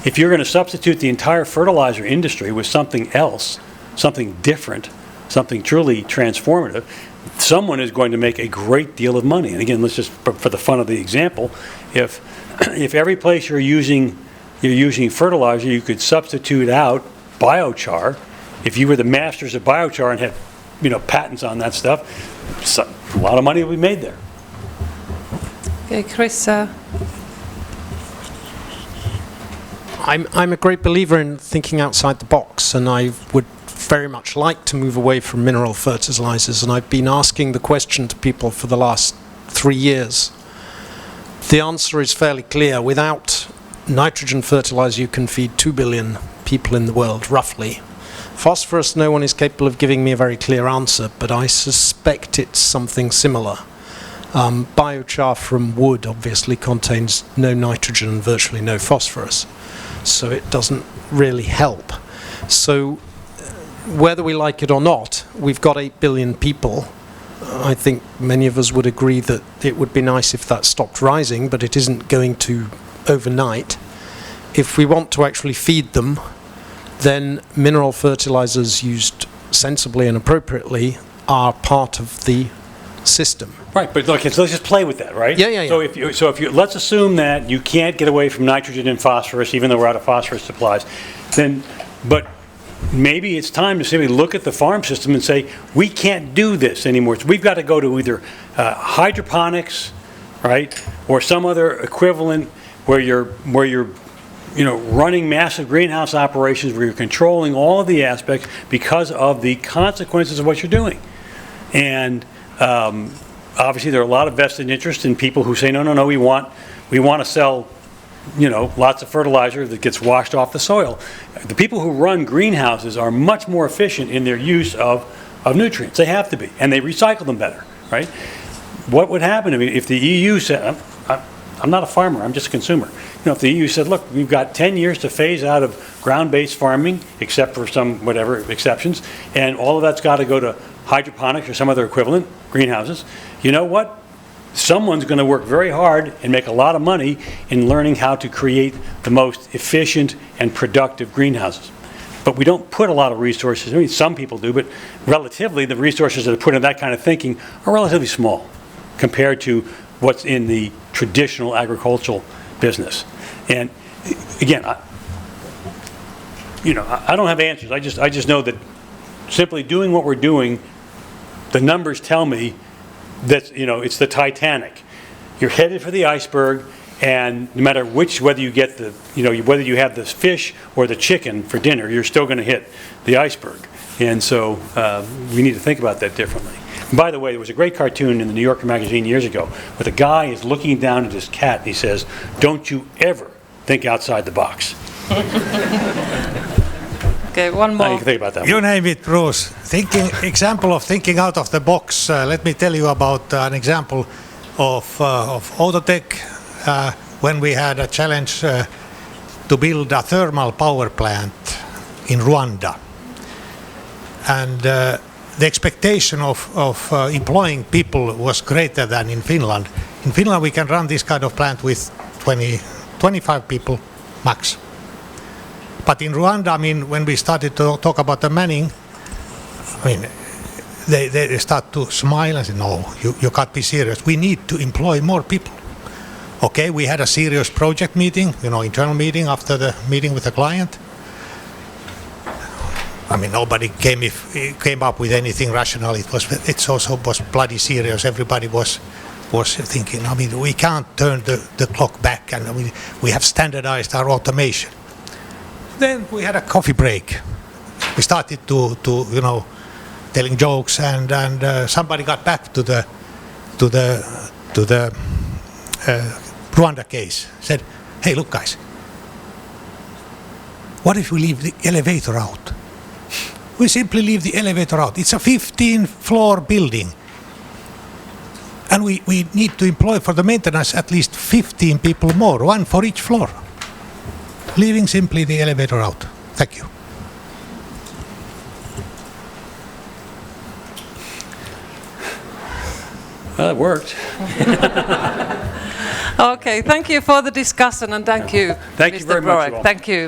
If you're going to substitute the entire fertilizer industry with something else, something different, something truly transformative, someone is going to make a great deal of money. And again, let's just, for the fun of the example, if every place you're using fertilizer, you could substitute out biochar. If you were the masters of biochar and had, patents on that stuff, a lot of money will be made there. Okay, Chris. I'm a great believer in thinking outside the box, and I would very much like to move away from mineral fertilizers, and I've been asking the question to people for the last 3 years. The answer is fairly clear. Without nitrogen fertilizer, you can feed 2 billion people in the world, roughly. Phosphorus, no one is capable of giving me a very clear answer, but I suspect it's something similar. Biochar from wood obviously contains no nitrogen and virtually no phosphorus, so it doesn't really help. So whether we like it or not, we've got 8 billion people. I think many of us would agree that it would be nice if that stopped rising, but it isn't going to overnight. If we want to actually feed them, then mineral fertilizers used sensibly and appropriately are part of the system. Right, but look, so let's just play with that, right? Yeah. So if you let's assume that you can't get away from nitrogen and phosphorus, even though we're out of phosphorus supplies, but maybe it's time to simply look at the farm system and say, we can't do this anymore. So we've got to go to either hydroponics, right, or some other equivalent where you're running massive greenhouse operations, where you're controlling all of the aspects because of the consequences of what you're doing. And obviously there are a lot of vested interest in people who say, no, we want to sell lots of fertilizer that gets washed off the soil. The people who run greenhouses are much more efficient in their use of nutrients. They have to be, and they recycle them better, right? What would happen if the EU said, I'm not a farmer, I'm just a consumer. If the EU said, look, we've got 10 years to phase out of ground-based farming, except for some whatever exceptions, and all of that's got to go to hydroponics or some other equivalent, greenhouses. You know what? Someone's going to work very hard and make a lot of money in learning how to create the most efficient and productive greenhouses. But we don't put a lot of resources, I mean, some people do, but relatively the resources that are put in that kind of thinking are relatively small compared to what's in the traditional agricultural business. And again, I don't have answers. I just know that simply doing what we're doing, the numbers tell me that it's the Titanic. You're headed for the iceberg, and no matter whether you get whether you have the fish or the chicken for dinner, you're still going to hit the iceberg. And so we need to think about that differently. And by the way, there was a great cartoon in the New Yorker magazine years ago where the guy is looking down at his cat and he says, "Don't you ever think outside the box." Okay, one Now you more. can think about that. You name it, Bruce. Example of thinking out of the box. Let me tell you about an example of Autotech when we had a challenge to build a thermal power plant in Rwanda. And the expectation of employing people was greater than in Finland. In Finland, we can run this kind of plant with 25 people max. But in Rwanda, I mean, when we started to talk about the manning, I mean, they start to smile and say, no, you can't be serious. We need to employ more people. Okay, we had a serious project meeting, internal meeting after the meeting with the client. I mean, nobody came up with anything rational. It also was bloody serious. Everybody was thinking, I mean, we can't turn the clock back, and we have standardized our automation. Then we had a coffee break. We started to telling jokes, and somebody got back to the Rwanda case. Said, "Hey, look, guys. What if we leave the elevator out? We simply leave the elevator out. It's a 15-floor building, and we need to employ for the maintenance at least 15 people more, one for each floor. Leaving simply the elevator out." Thank you. Well, it worked. Okay, thank you for the discussion and thank you, Thank you Mr. very much, Oreck. you all. Thank you.